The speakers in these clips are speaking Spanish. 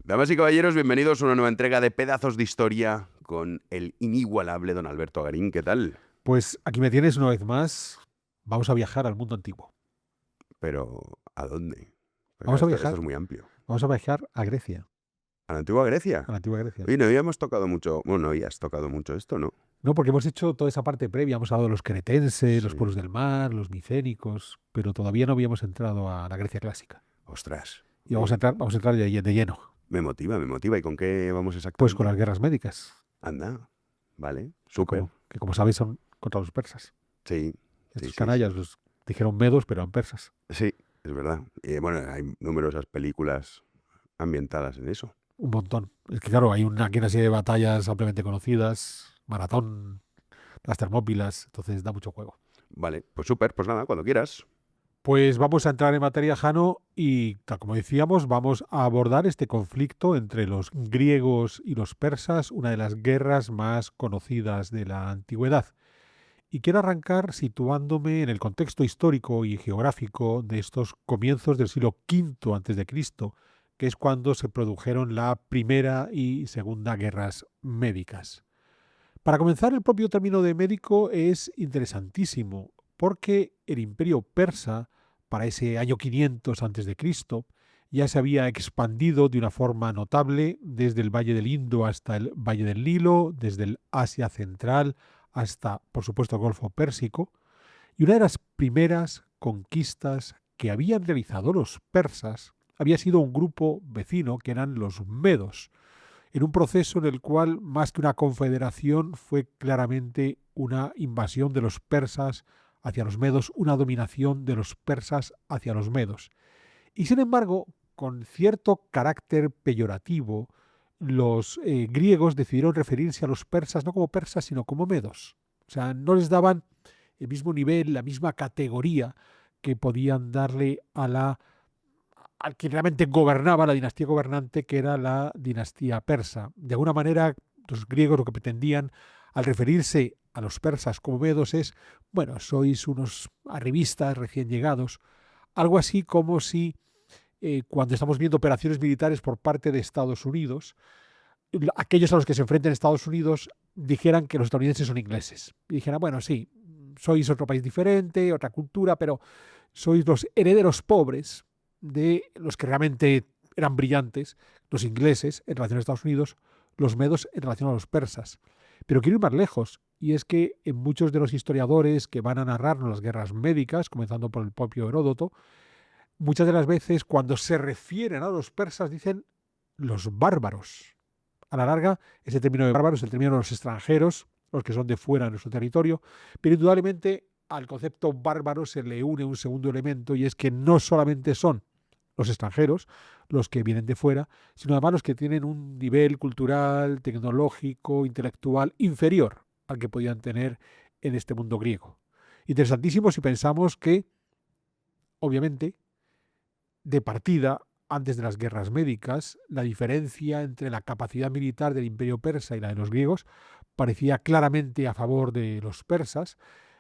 Damas y caballeros, bienvenidos a una nueva entrega de Pedazos de Historia con el inigualable don Alberto Agarín. ¿Qué tal? Pues aquí me tienes una vez más. Vamos a viajar al mundo antiguo. Pero, ¿a dónde? Porque Vamos claro, a esto viajar, es muy amplio. vamos a viajar a Grecia, ¿A la antigua a Grecia? la antigua Grecia. Oye, no habíamos tocado mucho... Bueno, no habías tocado mucho esto, ¿no? No, porque hemos hecho toda esa parte previa. Hemos hablado de los cretenses, los Sí. pueblos del mar, los micénicos, pero todavía no habíamos entrado a la Grecia clásica. Ostras. Y vamos a entrar de lleno, Me motiva, me motiva. ¿Y con qué vamos pues con exactamente? las guerras médicas, Anda. Vale. que Súper. como sabéis son contra los persas. Sí. Sí, Estos sí, sí. canallas los dijeron medos, pero eran persas. Sí, es verdad. Y bueno, hay numerosas películas ambientadas en eso. Un montón. Es que claro, hay aquí una serie de batallas ampliamente conocidas, Maratón, las Termópilas, entonces da mucho juego. Vale, pues súper. Pues nada, cuando quieras. Pues vamos a entrar en materia, Jano, y tal como decíamos, vamos a abordar este conflicto entre los griegos y los persas, una de las guerras más conocidas de la antigüedad. Y quiero arrancar situándome en el contexto histórico y geográfico de estos comienzos del siglo V a.C., que es cuando se produjeron la Primera y Segunda Guerras Médicas. Para comenzar, el propio término de médico es interesantísimo, porque el imperio persa, para ese año 500 a.C., ya se había expandido de una forma notable desde el Valle del Indo hasta el Valle del Nilo, desde el Asia Central hasta, por supuesto, el Golfo Pérsico, y una de las primeras conquistas que habían realizado los persas había sido un grupo vecino que eran los medos, en un proceso en el cual, más que una confederación, fue claramente una invasión de los persas hacia los medos, una dominación de los persas hacia los medos. Y sin embargo, con cierto carácter peyorativo, los griegos decidieron referirse a los persas no como persas, sino como medos. O sea, no les daban el mismo nivel, la misma categoría que podían darle al que realmente gobernaba la dinastía gobernante, que era la dinastía persa. De alguna manera, los griegos lo que pretendían al referirse a los persas como medos es, bueno, sois unos arribistas recién llegados, algo así como si cuando estamos viendo operaciones militares por parte de Estados Unidos, aquellos a los que se enfrentan Estados Unidos dijeran que los estadounidenses son ingleses. Y dijeran, bueno, sí, sois otro país diferente, otra cultura, pero sois los herederos pobres de los que realmente eran brillantes, los ingleses en relación a Estados Unidos, los medos en relación a los persas. Pero quiero ir más lejos, y es que en muchos de los historiadores que van a narrarnos las guerras médicas, comenzando por el propio Heródoto, muchas de las veces cuando se refieren a los persas dicen los bárbaros. A la larga, ese término de bárbaros es el término de los extranjeros, los que son de fuera de nuestro territorio, pero indudablemente al concepto bárbaro se le une un segundo elemento, y es que no solamente son los extranjeros los que vienen de fuera, sino además los que tienen un nivel cultural, tecnológico, intelectual inferior al que podían tener en este mundo griego. Interesantísimo si pensamos que, obviamente, de partida, antes de las guerras médicas, la diferencia entre la capacidad militar del imperio persa y la de los griegos parecía claramente a favor de los persas.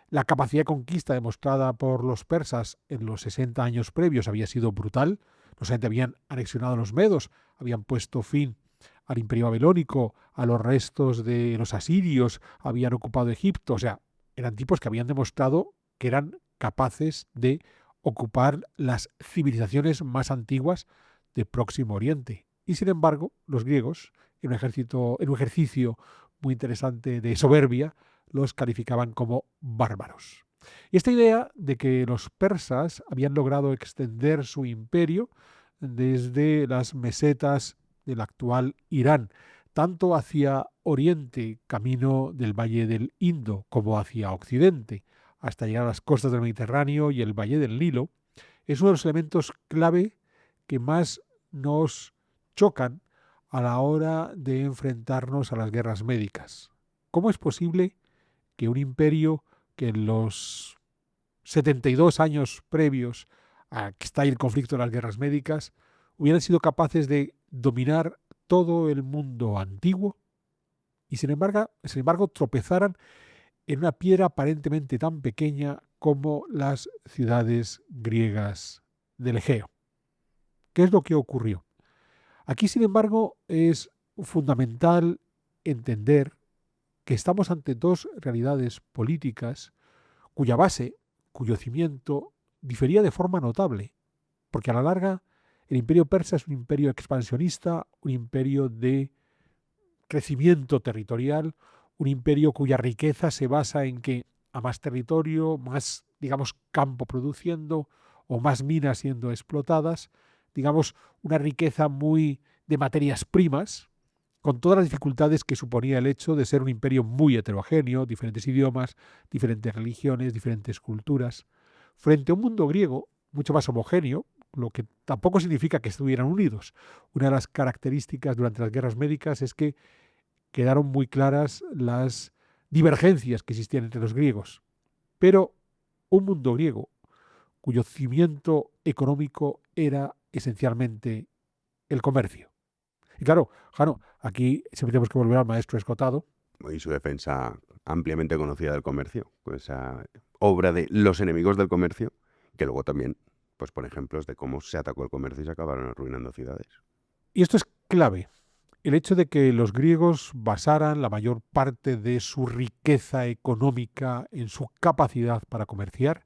La capacidad de conquista demostrada por los persas en los 60 años previos había sido brutal. No solamente habían anexionado a los medos, habían puesto fin al imperio babilónico, a los restos de los asirios, habían ocupado Egipto. O sea, eran tipos que habían demostrado que eran capaces de ocupar las civilizaciones más antiguas de Próximo Oriente. Y sin embargo, los griegos, en un ejercicio muy interesante de soberbia, los calificaban como bárbaros. Y esta idea de que los persas habían logrado extender su imperio desde las mesetas del actual Irán, tanto hacia Oriente, camino del Valle del Indo, como hacia Occidente, hasta llegar a las costas del Mediterráneo y el Valle del Nilo, es uno de los elementos clave que más nos chocan a la hora de enfrentarnos a las guerras médicas. ¿Cómo es posible que un imperio que en los 72 años previos a que está el conflicto de las guerras médicas hubieran sido capaces de dominar todo el mundo antiguo y sin embargo tropezaran en una piedra aparentemente tan pequeña como las ciudades griegas del Egeo? ¿Qué es lo que ocurrió? Aquí, sin embargo, es fundamental entender que estamos ante dos realidades políticas cuya base, cuyo cimiento, difería de forma notable, porque a la larga el imperio persa es un imperio expansionista, un imperio de crecimiento territorial, un imperio cuya riqueza se basa en que a más territorio, más, digamos, campo produciendo o más minas siendo explotadas, digamos, una riqueza muy de materias primas, con todas las dificultades que suponía el hecho de ser un imperio muy heterogéneo, diferentes idiomas, diferentes religiones, diferentes culturas, frente a un mundo griego mucho más homogéneo, lo que tampoco significa que estuvieran unidos. Una de las características durante las guerras médicas es que quedaron muy claras las divergencias que existían entre los griegos. Pero un mundo griego cuyo cimiento económico era esencialmente el comercio. Y claro, Jano, aquí siempre tenemos que volver al maestro Escotado. Y su defensa ampliamente conocida del comercio, pues esa obra de Los enemigos del comercio, que luego también pues pone ejemplos de cómo se atacó el comercio y se acabaron arruinando ciudades. Y esto es clave. El hecho de que los griegos basaran la mayor parte de su riqueza económica en su capacidad para comerciar.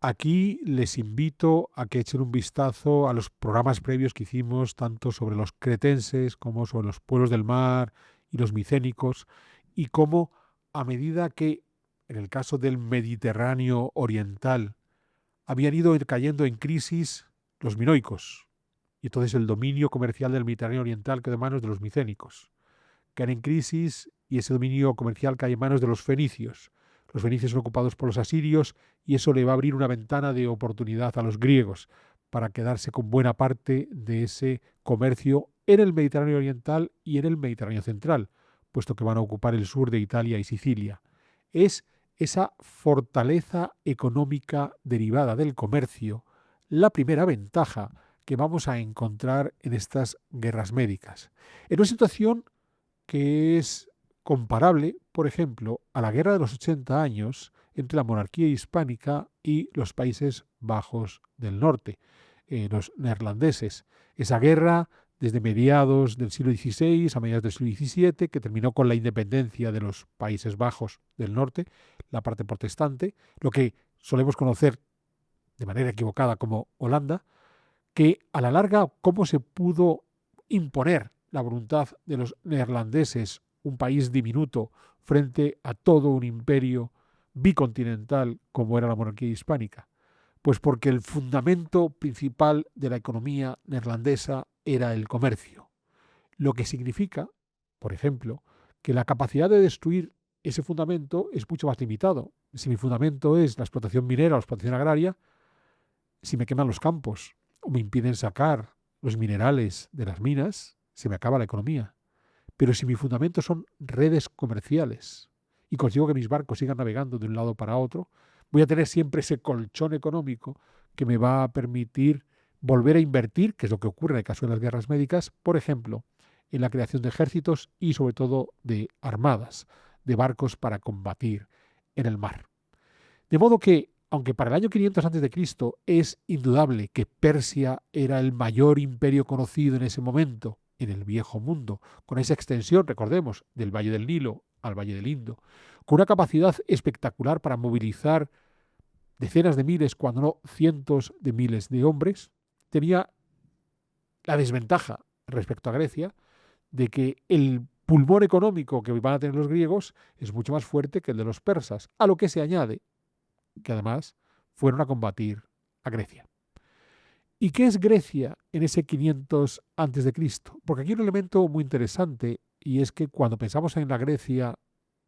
Aquí les invito a que echen un vistazo a los programas previos que hicimos, tanto sobre los cretenses como sobre los pueblos del mar y los micénicos, y cómo a medida que, en el caso del Mediterráneo oriental, habían ido cayendo en crisis los minoicos, y entonces el dominio comercial del Mediterráneo oriental quedó en manos de los micénicos. Caen en crisis y ese dominio comercial cae en manos de los fenicios. Los fenicios son ocupados por los asirios y eso le va a abrir una ventana de oportunidad a los griegos para quedarse con buena parte de ese comercio en el Mediterráneo oriental y en el Mediterráneo central, puesto que van a ocupar el sur de Italia y Sicilia. Es esa fortaleza económica derivada del comercio la primera ventaja que vamos a encontrar en estas guerras médicas. En una situación que es comparable, por ejemplo, a la Guerra de los 80 años entre la monarquía hispánica y los Países Bajos del Norte, los neerlandeses. Esa guerra desde mediados del siglo XVI a mediados del siglo XVII, que terminó con la independencia de los Países Bajos del Norte, la parte protestante, lo que solemos conocer de manera equivocada como Holanda, que a la larga, ¿cómo se pudo imponer la voluntad de los neerlandeses, un país diminuto, frente a todo un imperio bicontinental como era la monarquía hispánica? Pues porque el fundamento principal de la economía neerlandesa era el comercio, lo que significa, por ejemplo, que la capacidad de destruir ese fundamento es mucho más limitado. Si mi fundamento es la explotación minera o la explotación agraria, si me queman los campos o me impiden sacar los minerales de las minas, se me acaba la economía. Pero si mi fundamento son redes comerciales y consigo que mis barcos sigan navegando de un lado para otro, voy a tener siempre ese colchón económico que me va a permitir volver a invertir, que es lo que ocurre en el caso de las guerras médicas, por ejemplo, en la creación de ejércitos y sobre todo de armadas, de barcos para combatir en el mar. De modo que, aunque para el año 500 a.C. es indudable que Persia era el mayor imperio conocido en ese momento en el viejo mundo, con esa extensión, recordemos, del Valle del Nilo al Valle del Indo, con una capacidad espectacular para movilizar decenas de miles, cuando no cientos de miles de hombres, tenía la desventaja respecto a Grecia de que el pulmón económico que van a tener los griegos es mucho más fuerte que el de los persas, a lo que se añade que además fueron a combatir a Grecia. ¿Y qué es Grecia en ese 500 a.C.? Porque aquí hay un elemento muy interesante, y es que cuando pensamos en la Grecia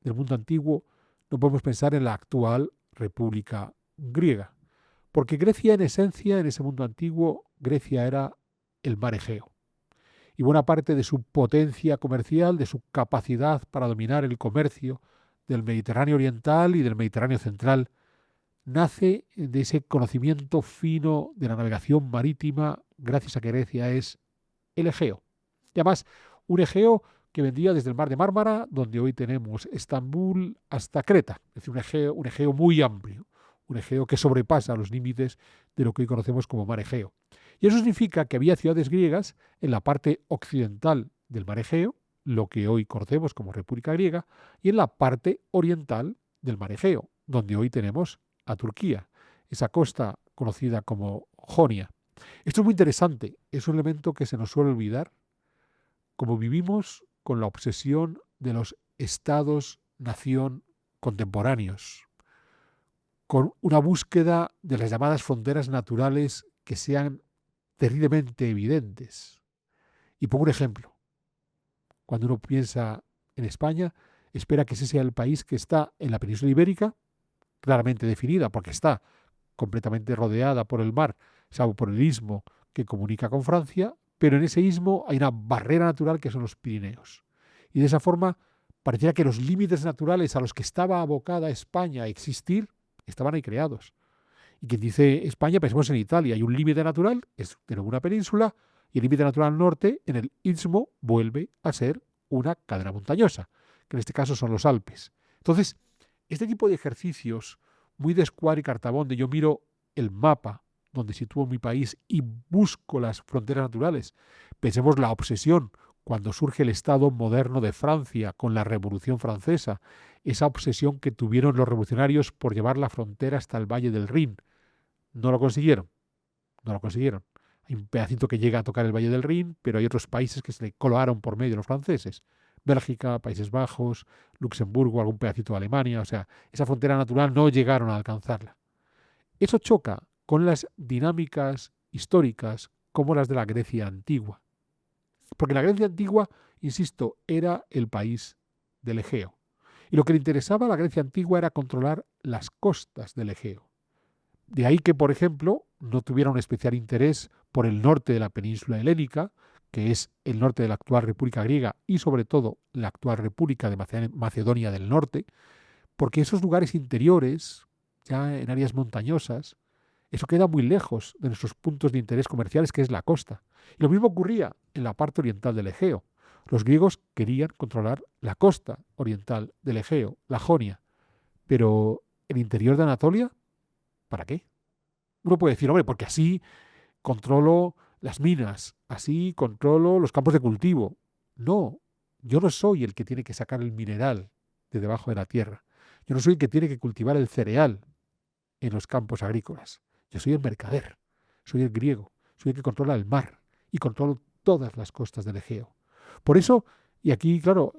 del mundo antiguo, no podemos pensar en la actual República Griega. Porque Grecia, en esencia, en ese mundo antiguo, Grecia era el mar Egeo. Y buena parte de su potencia comercial, de su capacidad para dominar el comercio del Mediterráneo oriental y del Mediterráneo central, nace de ese conocimiento fino de la navegación marítima, gracias a que Grecia es el Egeo. Y además, un Egeo que vendía desde el mar de Mármara, donde hoy tenemos Estambul, hasta Creta. Es decir, un Egeo muy amplio, un Egeo que sobrepasa los límites de lo que hoy conocemos como mar Egeo. Y eso significa que había ciudades griegas en la parte occidental del mar Egeo, lo que hoy conocemos como República Griega, y en la parte oriental del mar Egeo, donde hoy tenemos a Turquía, esa costa conocida como Jonia. Esto es muy interesante, es un elemento que se nos suele olvidar, como vivimos con la obsesión de los estados-nación contemporáneos, con una búsqueda de las llamadas fronteras naturales que sean terriblemente evidentes. Y pongo un ejemplo. Cuando uno piensa en España, espera que ese sea el país que está en la península ibérica, claramente definida, porque está completamente rodeada por el mar, salvo por el istmo que comunica con Francia, pero en ese istmo hay una barrera natural que son los Pirineos. Y de esa forma parecía que los límites naturales a los que estaba abocada España a existir estaban ahí creados. Y quien dice España, pensemos en Italia, hay un límite natural, es tener una península, y el límite natural norte, en el istmo, vuelve a ser una cadena montañosa, que en este caso son los Alpes. Entonces, este tipo de ejercicios, muy de Square y Cartabón, de yo miro el mapa donde sitúo mi país y busco las fronteras naturales. Pensemos la obsesión cuando surge el Estado moderno de Francia con la Revolución Francesa, esa obsesión que tuvieron los revolucionarios por llevar la frontera hasta el Valle del Rin. No lo consiguieron, no lo consiguieron. Hay un pedacito que llega a tocar el Valle del Rin, pero hay otros países que se le colaron por medio de los franceses. Bélgica, Países Bajos, Luxemburgo, algún pedacito de Alemania. O sea, esa frontera natural no llegaron a alcanzarla. Eso choca con las dinámicas históricas como las de la Grecia antigua. Porque la Grecia antigua, insisto, era el país del Egeo. Y lo que le interesaba a la Grecia antigua era controlar las costas del Egeo. De ahí que, por ejemplo, no tuviera un especial interés por el norte de la península helénica, que es el norte de la actual República Griega y sobre todo la actual República de Macedonia del Norte, porque esos lugares interiores, ya en áreas montañosas, eso queda muy lejos de nuestros puntos de interés comerciales, que es la costa. Y lo mismo ocurría en la parte oriental del Egeo. Los griegos querían controlar la costa oriental del Egeo, la Jonia, pero el interior de Anatolia, ¿para qué? Uno puede decir, hombre, porque así controlo las minas, así controlo los campos de cultivo. No, yo no soy el que tiene que sacar el mineral de debajo de la tierra. Yo no soy el que tiene que cultivar el cereal en los campos agrícolas. Yo soy el mercader, soy el griego, soy el que controla el mar y controlo todas las costas del Egeo. Por eso, y aquí, claro,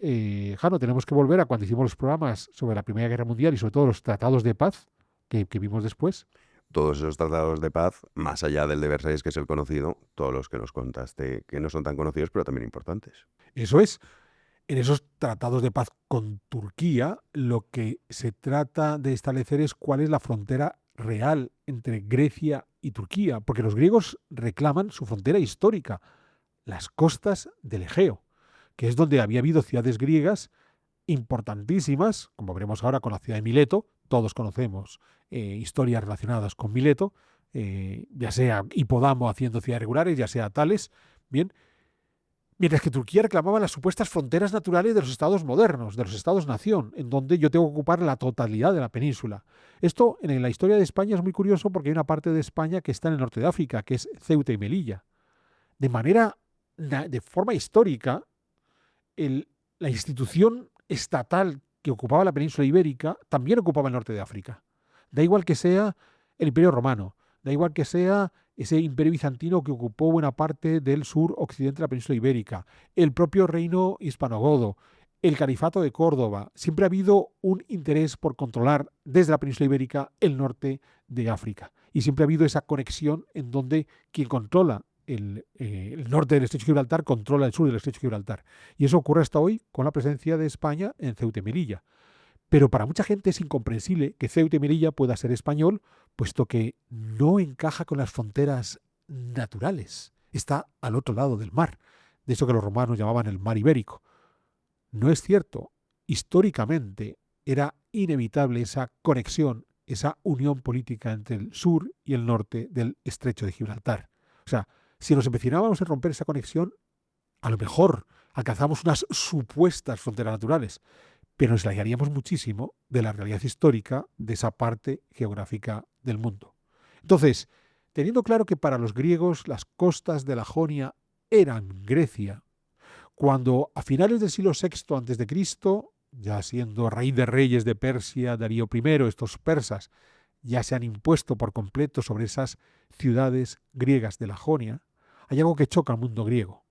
Jano, tenemos que volver a cuando hicimos los programas sobre la Primera Guerra Mundial y sobre todo los tratados de paz que vimos después. Todos esos tratados de paz, más allá del de Versalles, que es el conocido, todos los que nos contaste, que no son tan conocidos, pero también importantes. Eso es. En esos tratados de paz con Turquía, lo que se trata de establecer es cuál es la frontera real entre Grecia y Turquía, porque los griegos reclaman su frontera histórica, las costas del Egeo, que es donde había habido ciudades griegas importantísimas, como veremos ahora con la ciudad de Mileto. Todos conocemos historias relacionadas con Mileto, ya sea Hipodamo haciendo ciudades regulares, ya sea Tales, bien. Mientras que Turquía reclamaba las supuestas fronteras naturales de los estados modernos, de los estados-nación, en donde yo tengo que ocupar la totalidad de la península. Esto en la historia de España es muy curioso porque hay una parte de España que está en el norte de África, que es Ceuta y Melilla. De forma histórica, la institución estatal que ocupaba la península ibérica también ocupaba el norte de África. Da igual que sea el Imperio Romano, da igual que sea ese imperio bizantino que ocupó buena parte del sur occidente de la península ibérica, el propio reino hispanogodo, el califato de Córdoba. Siempre ha habido un interés por controlar desde la península ibérica el norte de África. Y siempre ha habido esa conexión en donde quien controla el norte del estrecho de Gibraltar controla el sur del estrecho de Gibraltar. Y eso ocurre hasta hoy con la presencia de España en Ceuta y Melilla. Pero para mucha gente es incomprensible que Ceuta y Melilla pueda ser español, puesto que no encaja con las fronteras naturales. Está al otro lado del mar, de eso que los romanos llamaban el mar ibérico. No es cierto. Históricamente era inevitable esa conexión, esa unión política entre el sur y el norte del estrecho de Gibraltar. O sea, si nos empezábamos a romper esa conexión, a lo mejor alcanzamos unas supuestas fronteras naturales, pero nos alejaríamos muchísimo de la realidad histórica de esa parte geográfica del mundo. Entonces, Teniendo claro que para los griegos las costas de la Jonia eran Grecia, cuando a finales del siglo VI a.C., ya siendo rey de reyes de Persia, Darío I, estos persas ya se han impuesto por completo sobre esas ciudades griegas de la Jonia, hay algo que choca al mundo griego,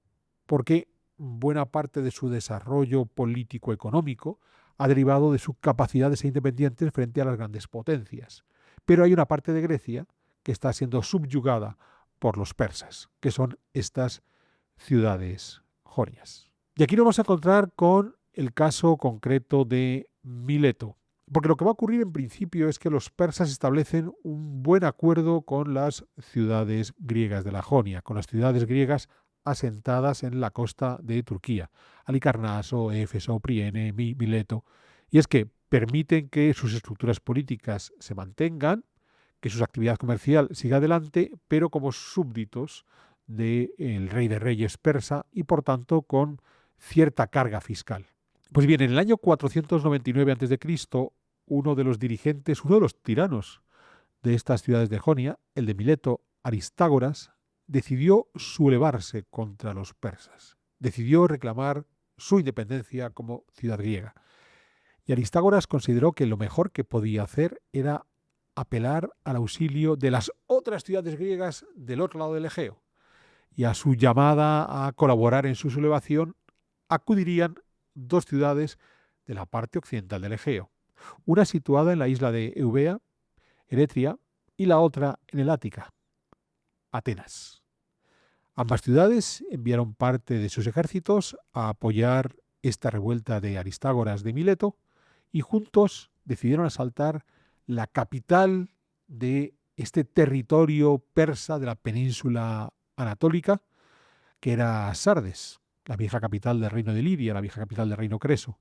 porque buena parte de su desarrollo político-económico ha derivado de su capacidad de ser independientes frente a las grandes potencias. Pero hay una parte de Grecia que está siendo subyugada por los persas, que son estas ciudades jonias. Y aquí nos vamos a encontrar con el caso concreto de Mileto, porque lo que va a ocurrir en principio es que los persas establecen un buen acuerdo con las ciudades griegas de la Jonia, con las ciudades griegas asentadas en la costa de Turquía, Halicarnaso, Éfeso, Priene, Mileto, y es que permiten que sus estructuras políticas se mantengan, que su actividad comercial siga adelante, pero como súbditos del rey de reyes persa y por tanto con cierta carga fiscal. Pues bien, en el año 499 a.C., uno de los dirigentes, uno de los tiranos de estas ciudades de Jonia, el de Mileto, Aristágoras, decidió sublevarse contra los persas. Decidió reclamar su independencia como ciudad griega. Y Aristágoras consideró que lo mejor que podía hacer era apelar al auxilio de las otras ciudades griegas del otro lado del Egeo. Y a su llamada a colaborar en su sublevación acudirían dos ciudades de la parte occidental del Egeo, una situada en la isla de Eubea, Eretria, y la otra en el Ática, Atenas. Ambas ciudades enviaron parte de sus ejércitos a apoyar esta revuelta de Aristágoras de Mileto y juntos decidieron asaltar la capital de este territorio persa de la península anatólica, que era Sardes, la vieja capital del reino de Lidia, la vieja capital del reino Creso.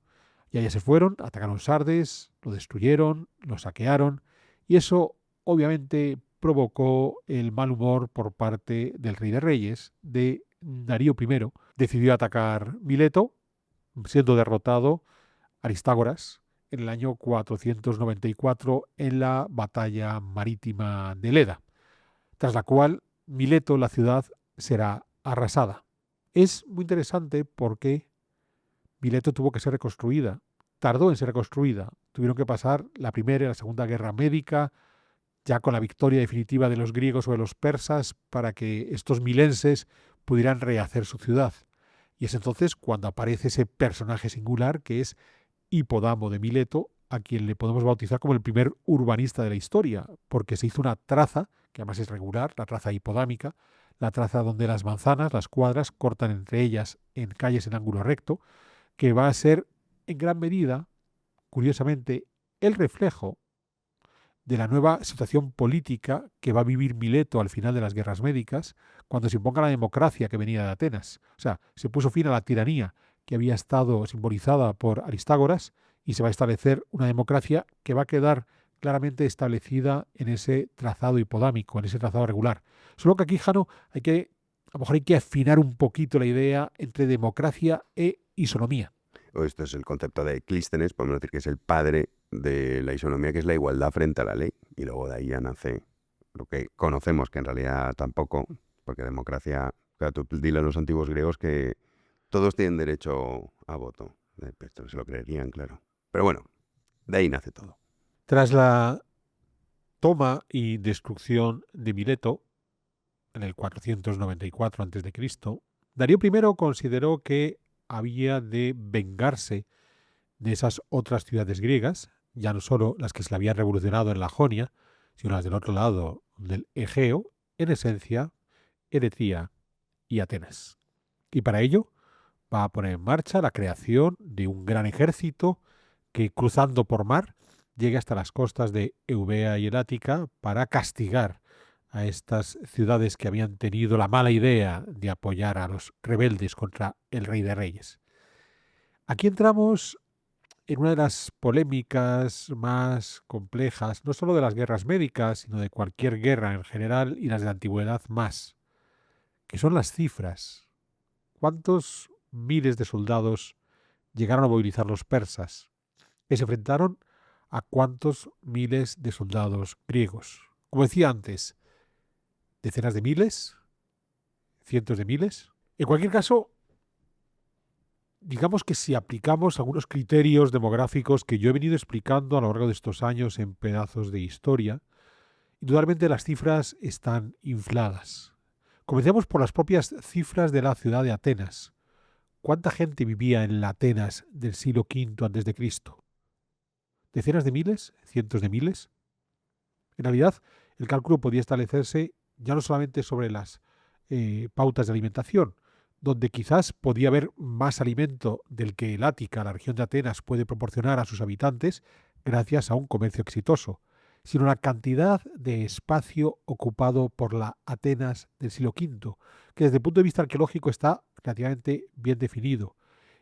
Y allá se fueron, atacaron Sardes, lo destruyeron, lo saquearon, y eso obviamente provocó el mal humor por parte del rey de reyes, de Darío I. Decidió atacar Mileto, siendo derrotado Aristágoras en el año 494 en la batalla marítima de Leda, tras la cual Mileto, la ciudad, será arrasada. Es muy interesante porque Mileto tuvo que ser reconstruida, tardó en ser reconstruida, tuvieron que pasar la Primera y la Segunda Guerra Médica, ya con la victoria definitiva de los griegos sobre los persas, para que estos milenses pudieran rehacer su ciudad. Y es entonces cuando aparece ese personaje singular que es Hipodamo de Mileto, a quien le podemos bautizar como el primer urbanista de la historia, porque se hizo una traza, que además es regular, la traza hipodámica, la traza donde las manzanas, las cuadras, cortan entre ellas en calles en ángulo recto, que va a ser en gran medida, curiosamente, el reflejo de la nueva situación política que va a vivir Mileto al final de las guerras médicas, cuando se imponga la democracia que venía de Atenas. O sea, se puso fin a la tiranía que había estado simbolizada por Aristágoras y se va a establecer una democracia que va a quedar claramente establecida en ese trazado hipodámico, en ese trazado regular. Solo que aquí, Jano, a lo mejor hay que afinar un poquito la idea entre democracia e isonomía. Esto es el concepto de Clístenes, podemos decir que es el padre de la isonomía, que es la igualdad frente a la ley. Y luego de ahí ya nace lo que conocemos, que en realidad tampoco, porque democracia, claro, tú dile a los antiguos griegos que todos tienen derecho a voto. Esto se lo creerían, claro. Pero bueno, de ahí nace todo. Tras la toma y destrucción de Mileto, en el 494 a.C., Darío I consideró que había de vengarse de esas otras ciudades griegas, ya no solo las que se le habían revolucionado en la Jonia, sino las del otro lado del Egeo, en esencia, Eretria y Atenas. Y para ello va a poner en marcha la creación de un gran ejército que, cruzando por mar, llegue hasta las costas de Eubea y el Ática para castigar a estas ciudades que habían tenido la mala idea de apoyar a los rebeldes contra el rey de reyes. Aquí entramos en una de las polémicas más complejas, no solo de las guerras médicas, sino de cualquier guerra en general y las de la antigüedad más, que son las cifras. ¿Cuántos miles de soldados llegaron a movilizar los persas, que se enfrentaron a cuántos miles de soldados griegos? Como decía antes, decenas de miles, cientos de miles. En cualquier caso, digamos que si aplicamos algunos criterios demográficos que yo he venido explicando a lo largo de estos años en pedazos de historia, indudablemente las cifras están infladas. Comencemos por las propias cifras de la ciudad de Atenas. ¿Cuánta gente vivía en la Atenas del siglo V antes de Cristo? ¿Decenas de miles? ¿Cientos de miles? En realidad, el cálculo podía establecerse ya no solamente sobre las pautas de alimentación, donde quizás podía haber más alimento del que el Ática, la región de Atenas, puede proporcionar a sus habitantes gracias a un comercio exitoso, sino la cantidad de espacio ocupado por la Atenas del siglo V, que desde el punto de vista arqueológico está relativamente bien definido,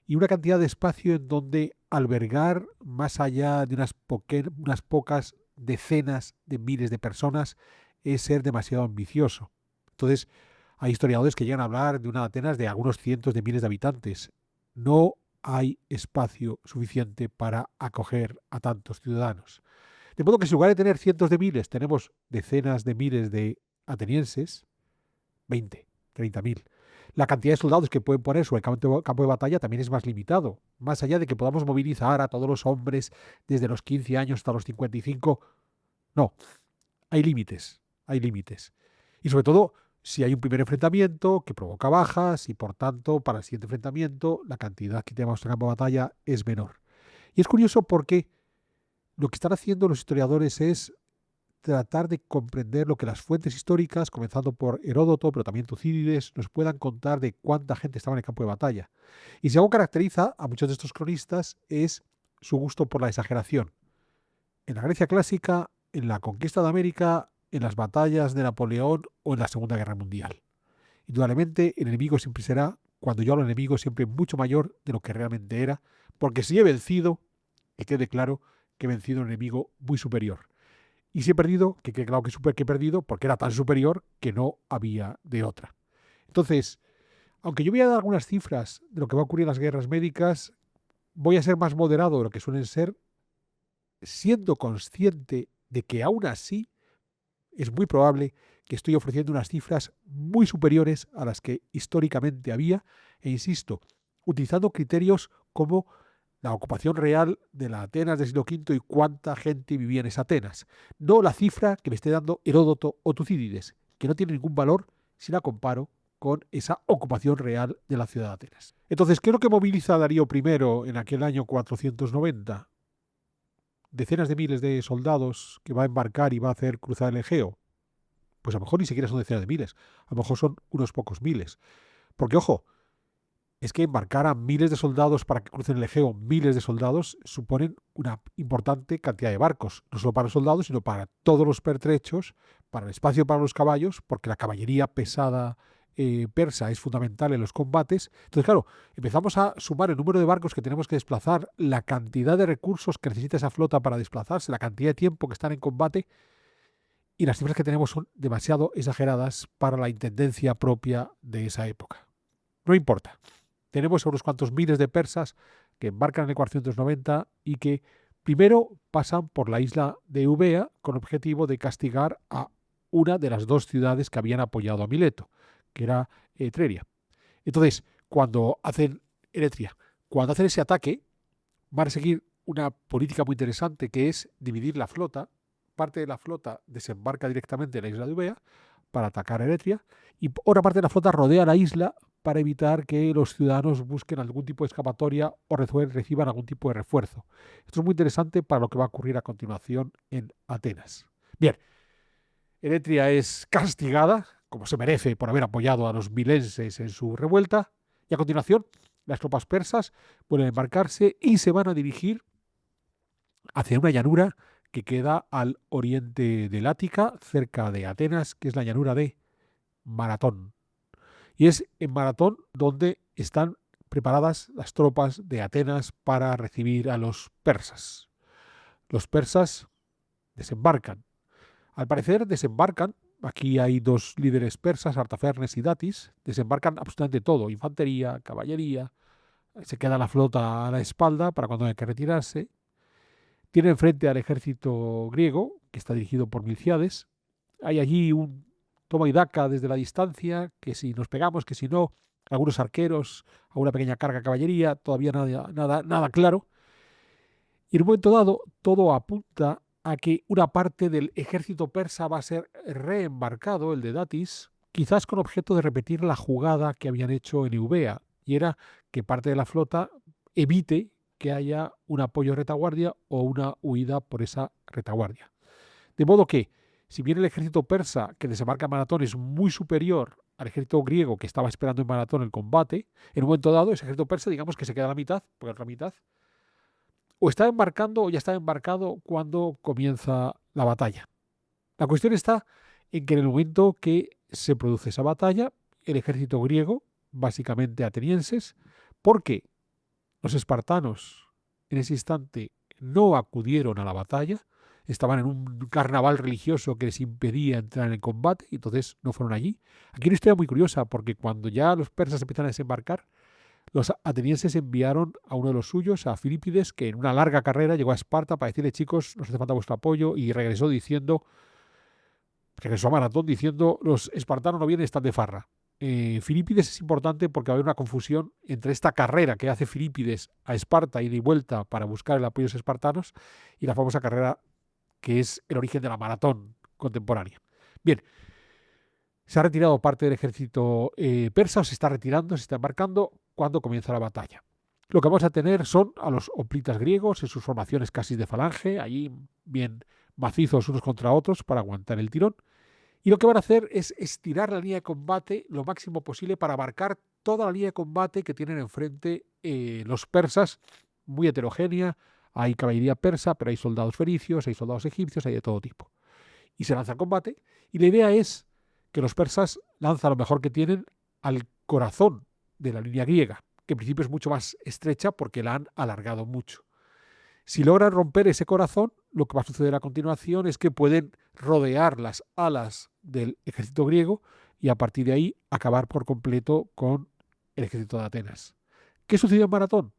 y una cantidad de espacio en donde albergar más allá de unas pocas decenas de miles de personas es ser demasiado ambicioso. Entonces, hay historiadores que llegan a hablar de una Atenas de algunos cientos de miles de habitantes. No hay espacio suficiente para acoger a tantos ciudadanos. De modo que si en lugar de tener cientos de miles, tenemos decenas de miles de atenienses, 20, 30.000. La cantidad de soldados que pueden poner sobre el campo de batalla también es más limitado. Más allá de que podamos movilizar a todos los hombres desde los 15 años hasta los 55, no, hay límites, hay límites. Y sobre todo, si hay un primer enfrentamiento que provoca bajas y por tanto para el siguiente enfrentamiento la cantidad que tenemos en el campo de batalla es menor. Y es curioso porque lo que están haciendo los historiadores es tratar de comprender lo que las fuentes históricas, comenzando por Heródoto, pero también Tucídides, nos puedan contar de cuánta gente estaba en el campo de batalla. Y si algo caracteriza a muchos de estos cronistas es su gusto por la exageración. En la Grecia clásica, en la conquista de América, en las batallas de Napoleón o en la Segunda Guerra Mundial. Indudablemente, el enemigo siempre será, cuando yo hablo de enemigo, siempre mucho mayor de lo que realmente era, porque si he vencido, que quede claro que he vencido a un enemigo muy superior. Y si he perdido, que quede claro que he perdido, porque era tan superior que no había de otra. Entonces, aunque yo voy a dar algunas cifras de lo que va a ocurrir en las guerras médicas, voy a ser más moderado de lo que suelen ser, siendo consciente de que aún así es muy probable que estoy ofreciendo unas cifras muy superiores a las que históricamente había, e insisto, utilizando criterios como la ocupación real de la Atenas del siglo V y cuánta gente vivía en esa Atenas, no la cifra que me esté dando Heródoto o Tucídides, que no tiene ningún valor si la comparo con esa ocupación real de la ciudad de Atenas. Entonces, ¿qué es lo que moviliza a Darío I en aquel año 490? Decenas de miles de soldados que va a embarcar y va a hacer cruzar el Egeo. Pues a lo mejor ni siquiera son decenas de miles, a lo mejor son unos pocos miles. Porque, ojo, es que embarcar a miles de soldados para que crucen el Egeo, miles de soldados, suponen una importante cantidad de barcos, no solo para los soldados, sino para todos los pertrechos, para el espacio para los caballos, porque la caballería pesada persa es fundamental en los combates. Entonces, claro, empezamos a sumar el número de barcos que tenemos que desplazar, la cantidad de recursos que necesita esa flota para desplazarse, la cantidad de tiempo que están en combate, y las cifras que tenemos son demasiado exageradas para la intendencia propia de esa época. No importa. Tenemos unos cuantos miles de persas que embarcan en el 490 y que primero pasan por la isla de Eubea con objetivo de castigar a una de las dos ciudades que habían apoyado a Mileto, que era Etreria. Entonces, cuando hacen ese ataque, van a seguir una política muy interesante que es dividir la flota. Parte de la flota desembarca directamente en la isla de Eubea para atacar a Eretria y otra parte de la flota rodea la isla para evitar que los ciudadanos busquen algún tipo de escapatoria o reciban algún tipo de refuerzo. Esto es muy interesante para lo que va a ocurrir a continuación en Atenas. Bien, Eretria es castigada, como se merece, por haber apoyado a los milenses en su revuelta, y a continuación las tropas persas vuelven a embarcarse y se van a dirigir hacia una llanura que queda al oriente del Ática, cerca de Atenas, que es la llanura de Maratón. Y es en Maratón donde están preparadas las tropas de Atenas para recibir a los persas. Los persas desembarcan. Al parecer desembarcan, aquí hay dos líderes persas, Artafernes y Datis, desembarcan absolutamente todo, infantería, caballería, se queda la flota a la espalda para cuando hay que retirarse. Tienen frente al ejército griego, que está dirigido por Milciades. Hay allí un toma y daca desde la distancia, que si nos pegamos, que si no, algunos arqueros, alguna pequeña carga de caballería, todavía nada claro. Y en un momento dado, todo apunta a que una parte del ejército persa va a ser reembarcado, el de Datis, quizás con objeto de repetir la jugada que habían hecho en Eubea, y era que parte de la flota evite que haya un apoyo de retaguardia o una huida por esa retaguardia. De modo que, si bien el ejército persa que desembarca en Maratón es muy superior al ejército griego que estaba esperando en Maratón el combate, en un momento dado ese ejército persa digamos que se queda a la mitad, porque la otra mitad o está embarcando o ya está embarcado cuando comienza la batalla. La cuestión está en que en el momento que se produce esa batalla, el ejército griego, básicamente atenienses, porque los espartanos en ese instante no acudieron a la batalla, estaban en un carnaval religioso que les impedía entrar en el combate y entonces no fueron allí. Aquí hay una historia muy curiosa porque cuando ya los persas empiezan a desembarcar, los atenienses enviaron a uno de los suyos, a Filipides, que en una larga carrera llegó a Esparta para decirle, chicos, nos hace falta vuestro apoyo, y regresó a Maratón diciendo, los espartanos no vienen, están de farra. Filipides es importante porque va a haber una confusión entre esta carrera que hace Filipides a Esparta y de vuelta para buscar el apoyo de los espartanos y la famosa carrera que es el origen de la maratón contemporánea. Bien, se ha retirado parte del ejército persa, o se está retirando, se está embarcando cuando comienza la batalla. Lo que vamos a tener son a los hoplitas griegos en sus formaciones casi de falange, allí bien macizos unos contra otros para aguantar el tirón. Y lo que van a hacer es estirar la línea de combate lo máximo posible para abarcar toda la línea de combate que tienen enfrente los persas, muy heterogénea. Hay caballería persa, pero hay soldados fericios, hay soldados egipcios, hay de todo tipo. Y se lanza el combate. Y la idea es que los persas lanzan lo mejor que tienen al corazón de la línea griega, que en principio es mucho más estrecha porque la han alargado mucho. Si logran romper ese corazón, lo que va a suceder a continuación es que pueden rodear las alas del ejército griego y a partir de ahí acabar por completo con el ejército de Atenas. ¿Qué sucedió en Maratón?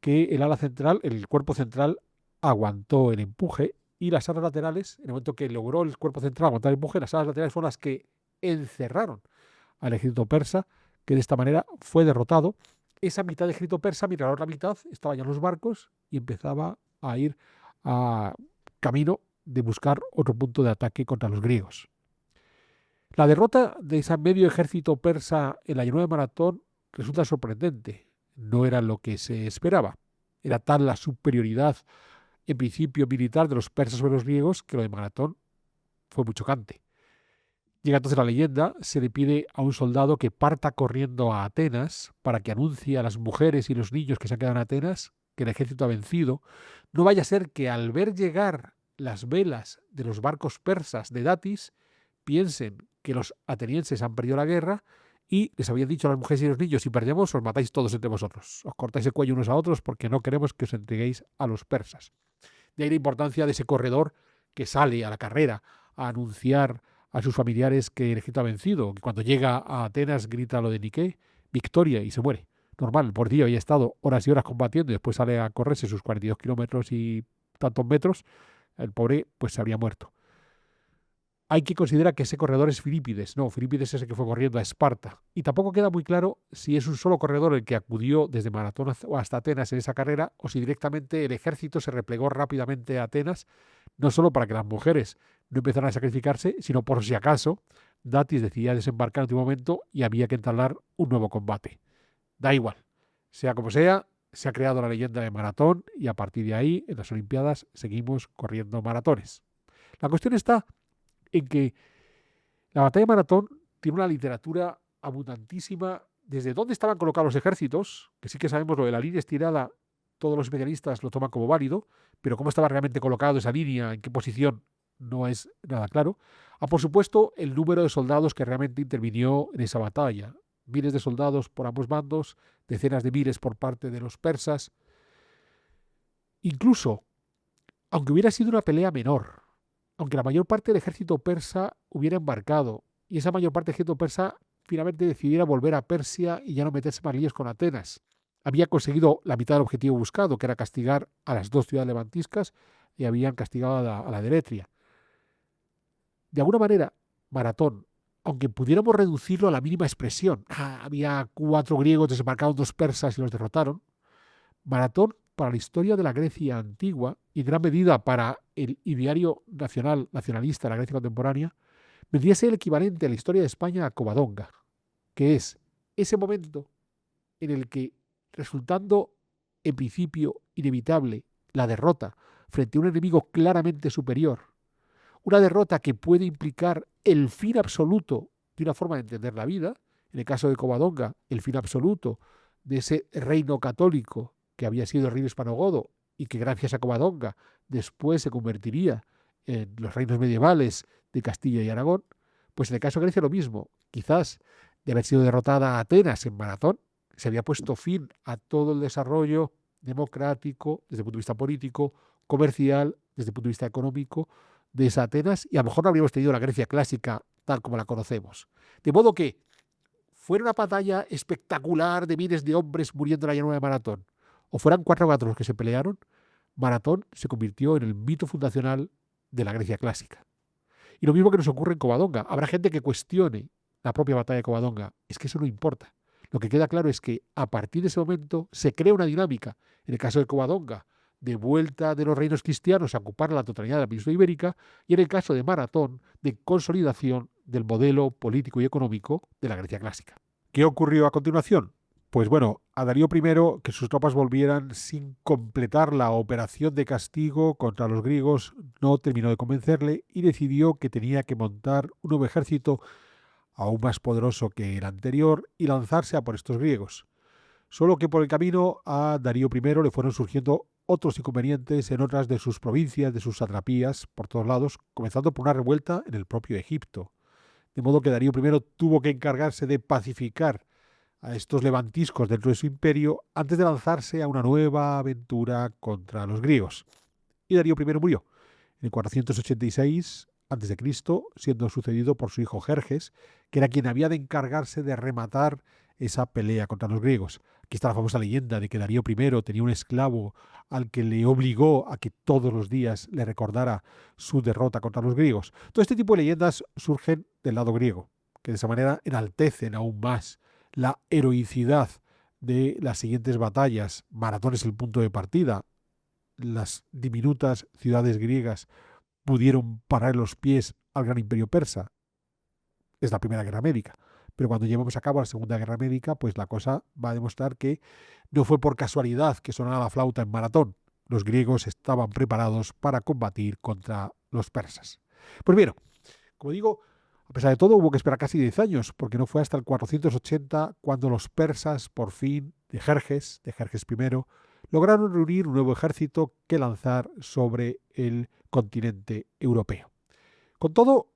Que el ala central, el cuerpo central, aguantó el empuje y las alas laterales, en el momento que logró el cuerpo central aguantar el empuje, las alas laterales fueron las que encerraron al ejército persa, que de esta manera fue derrotado. Esa mitad del ejército persa, mientras la otra mitad estaba ya en los barcos y empezaba a ir a camino de buscar otro punto de ataque contra los griegos. La derrota de ese medio ejército persa en la llanura de Maratón resulta sorprendente. No era lo que se esperaba. Era tal la superioridad, en principio militar, de los persas sobre los griegos que lo de Maratón fue muy chocante. Llega entonces la leyenda, se le pide a un soldado que parta corriendo a Atenas para que anuncie a las mujeres y los niños que se han quedado en Atenas que el ejército ha vencido. No vaya a ser que al ver llegar las velas de los barcos persas de Datis piensen que los atenienses han perdido la guerra y les habían dicho a las mujeres y los niños, si perdemos os matáis todos entre vosotros, os cortáis el cuello unos a otros porque no queremos que os entreguéis a los persas. De ahí la importancia de ese corredor que sale a la carrera a anunciar a sus familiares que el ejército ha vencido, que cuando llega a Atenas grita lo de Nike, victoria, y se muere. Normal, por día había estado horas y horas combatiendo y después sale a correrse sus 42 kilómetros y tantos metros, el pobre pues se habría muerto. Hay que considerar que ese corredor es Filipides. No, Filipides es el que fue corriendo a Esparta. Y tampoco queda muy claro si es un solo corredor el que acudió desde Maratón hasta Atenas en esa carrera o si directamente el ejército se replegó rápidamente a Atenas, no solo para que las mujeres no empezaran a sacrificarse, sino por si acaso Datis decidía desembarcar en último momento y había que entablar un nuevo combate. Da igual. Sea como sea, se ha creado la leyenda de Maratón y a partir de ahí, en las Olimpiadas, seguimos corriendo maratones. La cuestión está en que la batalla de Maratón tiene una literatura abundantísima desde dónde estaban colocados los ejércitos, que sí que sabemos lo de la línea estirada, todos los especialistas lo toman como válido, pero cómo estaba realmente colocado esa línea, en qué posición, no es nada claro. Por supuesto, el número de soldados que realmente intervinió en esa batalla. Miles de soldados por ambos bandos, decenas de miles por parte de los persas. Incluso, aunque hubiera sido una pelea menor, aunque la mayor parte del ejército persa hubiera embarcado y esa mayor parte del ejército persa finalmente decidiera volver a Persia y ya no meterse más líos con Atenas, había conseguido la mitad del objetivo buscado, que era castigar a las dos ciudades levantiscas y habían castigado a la de Eretria. De alguna manera, Maratón aunque pudiéramos reducirlo a la mínima expresión, había 4 griegos, desembarcaron 2 persas y los derrotaron, Maratón para la historia de la Grecia antigua y en gran medida para el ideario nacionalista de la Grecia contemporánea, vendría a ser el equivalente a la historia de España a Covadonga, que es ese momento en el que, resultando en principio inevitable la derrota frente a un enemigo claramente superior, una derrota que puede implicar el fin absoluto de una forma de entender la vida, en el caso de Covadonga, el fin absoluto de ese reino católico que había sido el reino hispanogodo y que gracias a Covadonga después se convertiría en los reinos medievales de Castilla y Aragón, pues en el caso de Grecia lo mismo. Quizás de haber sido derrotada Atenas en Maratón, se había puesto fin a todo el desarrollo democrático desde el punto de vista político, comercial, desde el punto de vista económico, de esa Atenas, y a lo mejor no habríamos tenido la Grecia clásica tal como la conocemos. De modo que fuera una batalla espectacular de miles de hombres muriendo en la llanura de Maratón, o fueran 4 gatos los que se pelearon, Maratón se convirtió en el mito fundacional de la Grecia clásica. Y lo mismo que nos ocurre en Covadonga. Habrá gente que cuestione la propia batalla de Covadonga. Es que eso no importa. Lo que queda claro es que a partir de ese momento se crea una dinámica, en el caso de Covadonga, de vuelta de los reinos cristianos a ocupar la totalidad de la península ibérica, y en el caso de Maratón, de consolidación del modelo político y económico de la Grecia clásica. ¿Qué ocurrió a continuación? Pues bueno, a Darío I, que sus tropas volvieran sin completar la operación de castigo contra los griegos, no terminó de convencerle y decidió que tenía que montar un nuevo ejército aún más poderoso que el anterior y lanzarse a por estos griegos. Solo que por el camino a Darío I le fueron surgiendo otros inconvenientes en otras de sus provincias, de sus satrapías, por todos lados, comenzando por una revuelta en el propio Egipto. De modo que Darío I tuvo que encargarse de pacificar a estos levantiscos dentro de su imperio antes de lanzarse a una nueva aventura contra los griegos. Y Darío I murió en el 486 a.C., siendo sucedido por su hijo Jerjes, que era quien había de encargarse de rematar esa pelea contra los griegos. Aquí está la famosa leyenda de que Darío I tenía un esclavo al que le obligó a que todos los días le recordara su derrota contra los griegos. Todo este tipo de leyendas surgen del lado griego, que de esa manera enaltecen aún más la heroicidad de las siguientes batallas. Maratón es el punto de partida. Las diminutas ciudades griegas pudieron parar los pies al gran imperio persa. Es la Primera Guerra Médica. Pero cuando llevamos a cabo la Segunda Guerra Médica, pues la cosa va a demostrar que no fue por casualidad que sonara la flauta en Maratón. Los griegos estaban preparados para combatir contra los persas. Pues bien, como digo, a pesar de todo hubo que esperar casi 10 años, porque no fue hasta el 480 cuando los persas, por fin, de Jerjes I, lograron reunir un nuevo ejército que lanzar sobre el continente europeo. Con todo,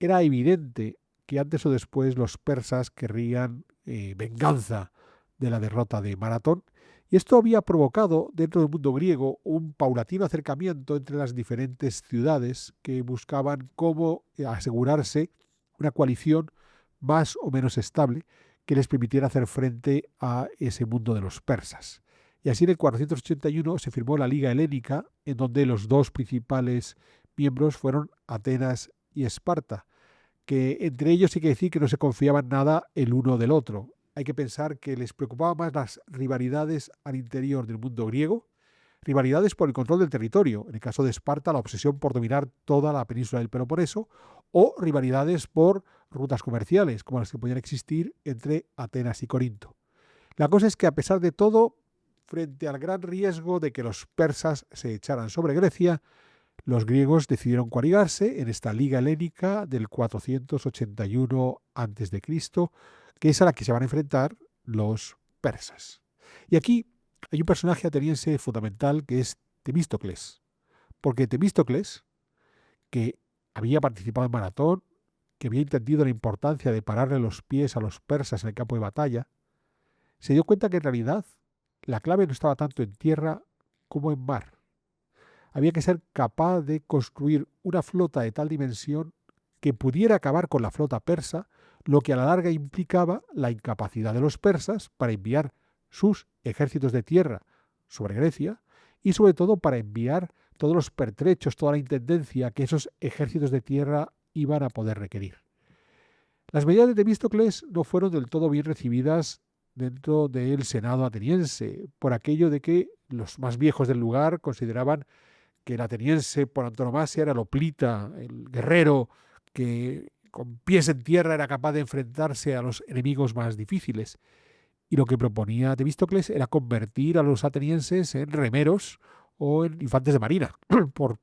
era evidente que antes o después los persas querrían venganza de la derrota de Maratón, y esto había provocado dentro del mundo griego un paulatino acercamiento entre las diferentes ciudades que buscaban cómo asegurarse una coalición más o menos estable que les permitiera hacer frente a ese mundo de los persas. Y así en el 481 se firmó la Liga Helénica, en donde los dos principales miembros fueron Atenas y Esparta, que entre ellos hay que decir que no se confiaban nada el uno del otro. Hay que pensar que les preocupaban más las rivalidades al interior del mundo griego, rivalidades por el control del territorio, en el caso de Esparta la obsesión por dominar toda la península del Peloponeso, o rivalidades por rutas comerciales, como las que podían existir entre Atenas y Corinto. La cosa es que a pesar de todo, frente al gran riesgo de que los persas se echaran sobre Grecia, los griegos decidieron coaligarse en esta Liga Helénica del 481 a.C., que es a la que se van a enfrentar los persas. Y aquí hay un personaje ateniense fundamental que es Temístocles, porque Temístocles, que había participado en Maratón, que había entendido la importancia de pararle los pies a los persas en el campo de batalla, se dio cuenta que en realidad la clave no estaba tanto en tierra como en mar. Había que ser capaz de construir una flota de tal dimensión que pudiera acabar con la flota persa, lo que a la larga implicaba la incapacidad de los persas para enviar sus ejércitos de tierra sobre Grecia y sobre todo para enviar todos los pertrechos, toda la intendencia que esos ejércitos de tierra iban a poder requerir. Las medidas de Temístocles no fueron del todo bien recibidas dentro del Senado ateniense, por aquello de que los más viejos del lugar consideraban que el ateniense por antonomasia era el hoplita, el guerrero que con pies en tierra era capaz de enfrentarse a los enemigos más difíciles. Y lo que proponía Temístocles era convertir a los atenienses en remeros o en infantes de marina, por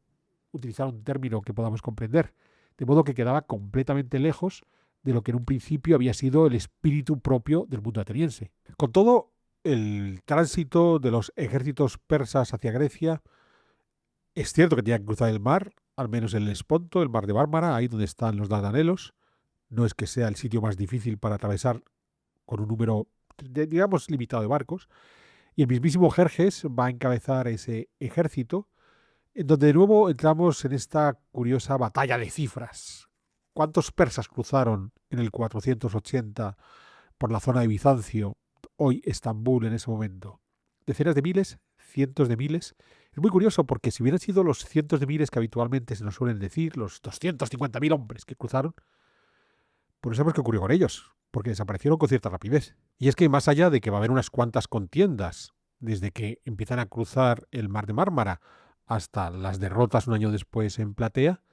utilizar un término que podamos comprender. De modo que quedaba completamente lejos de lo que en un principio había sido el espíritu propio del mundo ateniense. Con todo, el tránsito de los ejércitos persas hacia Grecia, es cierto que tenían que cruzar el mar, al menos el Esponto, el mar de Mármara, ahí donde están los Dardanelos. No es que sea el sitio más difícil para atravesar con un número, digamos, limitado de barcos. Y el mismísimo Jerjes va a encabezar ese ejército, en donde de nuevo entramos en esta curiosa batalla de cifras. ¿Cuántos persas cruzaron en el 480 por la zona de Bizancio, hoy Estambul en ese momento? ¿Decenas de miles? ¿Cientos de miles? Es muy curioso porque si hubieran sido los cientos de miles que habitualmente se nos suelen decir, los 250.000 hombres que cruzaron, pues no sabemos qué ocurrió con ellos, porque desaparecieron con cierta rapidez. Y es que más allá de que va a haber unas cuantas contiendas, desde que empiezan a cruzar el mar de Mármara hasta las derrotas un año después en Platea,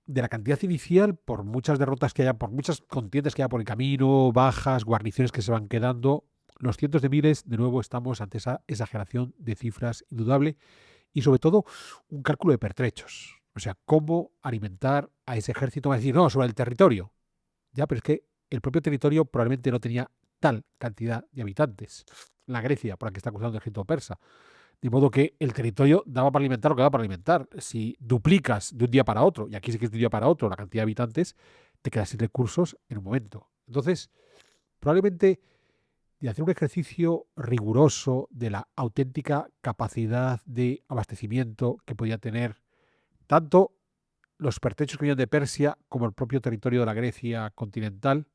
de la cantidad inicial, por muchas derrotas que haya, por muchas contiendas que haya por el camino, bajas, guarniciones que se van quedando, los cientos de miles, de nuevo estamos ante esa exageración de cifras indudable y sobre todo un cálculo de pertrechos. O sea, cómo alimentar a ese ejército. Va a decir, no, sobre el territorio. Ya, pero es que el propio territorio probablemente no tenía tal cantidad de habitantes. La Grecia, por la que está cruzando el ejército persa. De modo que el territorio daba para alimentar lo que daba para alimentar. Si duplicas de un día para otro, y aquí sí que es de un día para otro la cantidad de habitantes, te quedas sin recursos en un momento. Entonces, probablemente de hacer un ejercicio riguroso de la auténtica capacidad de abastecimiento que podía tener tanto los pertrechos que venían de Persia como el propio territorio de la Grecia continental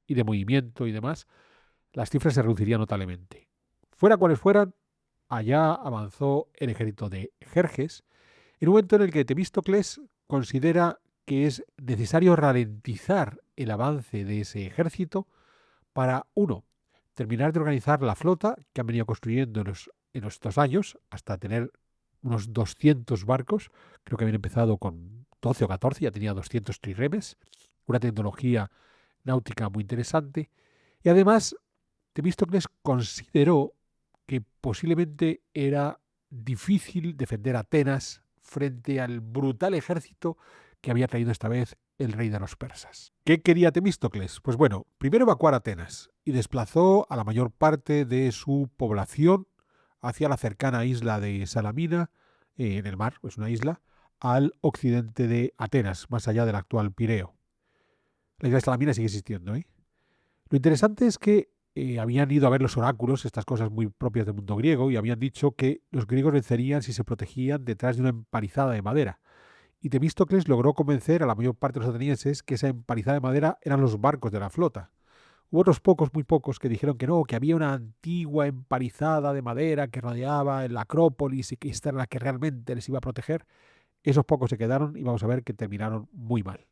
y de movimiento y demás, las cifras se reducirían notablemente. Fuera cuales fueran, allá avanzó el ejército de Jerjes, en un momento en el que Temístocles considera que es necesario ralentizar el avance de ese ejército para, uno, terminar de organizar la flota que han venido construyendo en los 2 años, hasta tener unos 200 barcos. Creo que habían empezado con 12 o 14, ya tenía 200 triremes, una tecnología náutica muy interesante. Y además, Temístocles consideró que posiblemente era difícil defender Atenas frente al brutal ejército que había traído esta vez el rey de los persas. ¿Qué quería Temístocles? Pues bueno, primero evacuar Atenas y desplazó a la mayor parte de su población hacia la cercana isla de Salamina, en el mar, es una isla, al occidente de Atenas, más allá del actual Pireo. La isla de Salamina sigue existiendo, ¿eh? Lo interesante es que habían ido a ver los oráculos, estas cosas muy propias del mundo griego, y habían dicho que los griegos vencerían si se protegían detrás de una empalizada de madera. Y Temístocles logró convencer a la mayor parte de los atenienses que esa empalizada de madera eran los barcos de la flota. Hubo otros pocos, muy pocos, que dijeron que no, que había una antigua empalizada de madera que rodeaba la Acrópolis y que esta era la que realmente les iba a proteger. Esos pocos se quedaron y vamos a ver que terminaron muy mal.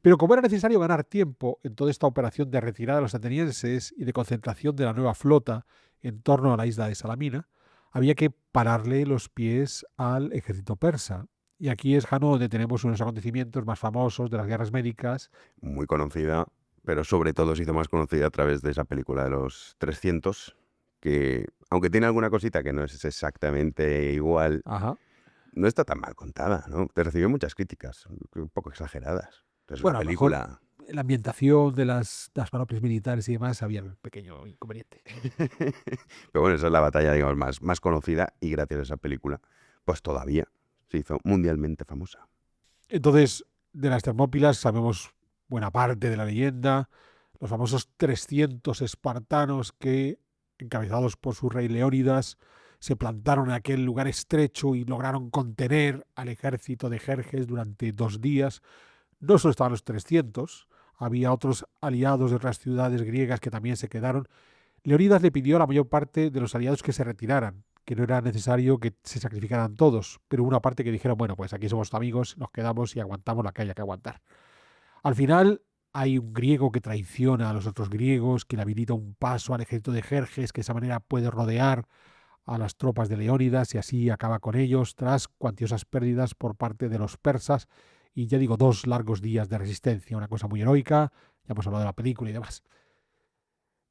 Pero como era necesario ganar tiempo en toda esta operación de retirada de los atenienses y de concentración de la nueva flota en torno a la isla de Salamina, había que pararle los pies al ejército persa. Y aquí es, Jano, donde tenemos unos acontecimientos más famosos de las guerras médicas. Muy conocida, pero sobre todo se hizo más conocida a través de esa película de los 300, que aunque tiene alguna cosita que no es exactamente igual, Ajá. no está tan mal contada, ¿no? Te recibió muchas críticas, un poco exageradas. Es Bueno, una a lo mejor película... la ambientación de las panoplias militares y demás había un pequeño inconveniente. Pero bueno, esa es la batalla, digamos, más conocida y gracias a esa película, pues todavía se hizo mundialmente famosa. Entonces, de las Termópilas sabemos buena parte de la leyenda, los famosos 300 espartanos que, encabezados por su rey Leónidas, se plantaron en aquel lugar estrecho y lograron contener al ejército de Jerjes durante 2 días. No solo estaban los 300, había otros aliados de otras ciudades griegas que también se quedaron. Leónidas le pidió a la mayor parte de los aliados que se retiraran, que no era necesario que se sacrificaran todos, pero hubo una parte que dijeron, bueno, pues aquí somos amigos, nos quedamos y aguantamos la que haya que aguantar. Al final, hay un griego que traiciona a los otros griegos, que le habilita un paso al ejército de Jerjes, que de esa manera puede rodear a las tropas de Leónidas y así acaba con ellos tras cuantiosas pérdidas por parte de los persas y ya digo, 2 largos días de resistencia, una cosa muy heroica, ya hemos hablado de la película y demás.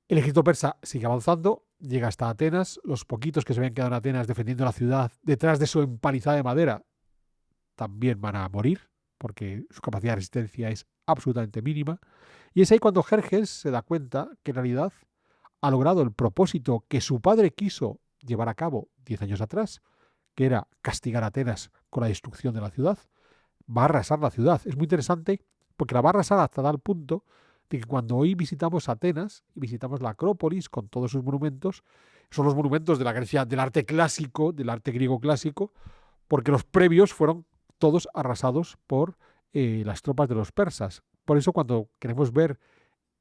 El ejército persa sigue avanzando, llega hasta Atenas, los poquitos que se habían quedado en Atenas defendiendo la ciudad detrás de su empalizada de madera también van a morir, porque su capacidad de resistencia es absolutamente mínima, y es ahí cuando Jerjes se da cuenta que en realidad ha logrado el propósito que su padre quiso llevar a cabo 10 años atrás, que era castigar a Atenas con la destrucción de la ciudad. Va a arrasar la ciudad. Es muy interesante porque la va a arrasar hasta tal punto de que cuando hoy visitamos Atenas y visitamos la Acrópolis con todos sus monumentos, son los monumentos de la Grecia, del arte clásico, del arte griego clásico, porque los previos fueron todos arrasados por las tropas de los persas. Por eso cuando queremos ver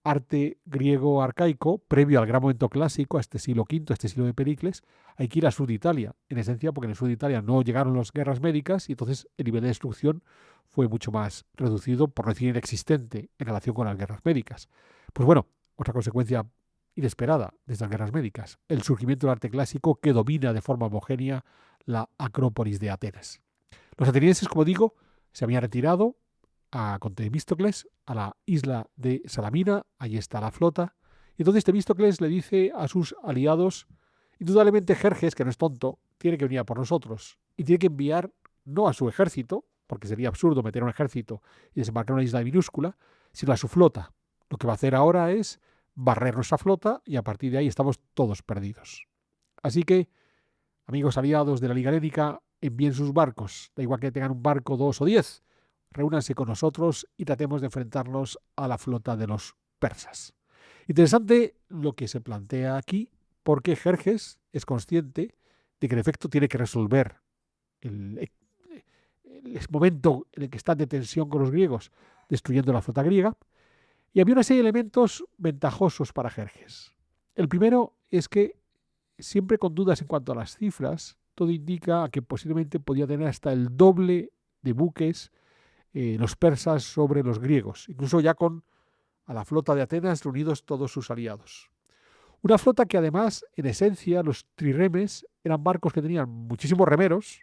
arte griego arcaico, previo al gran momento clásico, a este siglo V, a este siglo de Pericles, hay que ir al sur de Italia, en esencia porque en el sur de Italia no llegaron las guerras médicas y entonces el nivel de destrucción fue mucho más reducido, por no decir inexistente, en relación con las guerras médicas. Pues bueno, otra consecuencia inesperada de estas guerras médicas, el surgimiento del arte clásico que domina de forma homogénea la Acrópolis de Atenas. Los atenienses, como digo, se habían retirado con Temístocles a la isla de Salamina, allí está la flota, y entonces Temístocles le dice a sus aliados, indudablemente Jerjes, que no es tonto, tiene que venir a por nosotros, y tiene que enviar no a su ejército, porque sería absurdo meter un ejército y desembarcar en una isla minúscula, sino a su flota. Lo que va a hacer ahora es barrer nuestra flota y a partir de ahí estamos todos perdidos. Así que, amigos aliados de la Liga Helénica, envíen sus barcos, da igual que tengan un barco, 2 o 10, reúnanse con nosotros y tratemos de enfrentarnos a la flota de los persas. Interesante lo que se plantea aquí, porque Jerjes es consciente de que en efecto tiene que resolver el momento en el que están de tensión con los griegos, destruyendo la flota griega, y había una serie de elementos ventajosos para Jerjes. El primero es que, siempre con dudas en cuanto a las cifras, todo indica que posiblemente podía tener hasta el doble de buques los persas sobre los griegos, incluso ya con a la flota de Atenas reunidos todos sus aliados. Una flota que además, en esencia, los triremes eran barcos que tenían muchísimos remeros,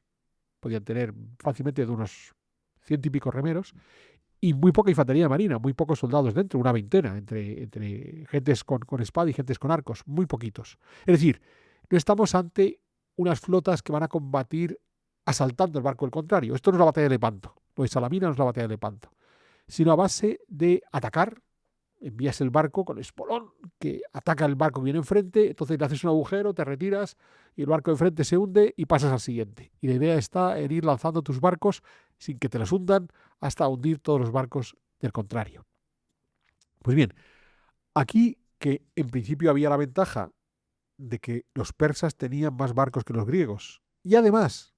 podían tener fácilmente de unos 100 y pico remeros, y muy poca infantería marina, muy pocos soldados dentro, una veintena, entre gentes con espada y gentes con arcos, muy poquitos. Es decir, no estamos ante unas flotas que van a combatir asaltando el barco del contrario. Esto no es la batalla de Lepanto. Lo de Salamina no es la batalla de Lepanto, sino a base de atacar, envías el barco con espolón, que ataca el barco que viene enfrente, entonces le haces un agujero, te retiras y el barco de enfrente se hunde y pasas al siguiente. Y la idea está en ir lanzando tus barcos sin que te los hundan hasta hundir todos los barcos del contrario. Pues bien, aquí que en principio había la ventaja de que los persas tenían más barcos que los griegos y además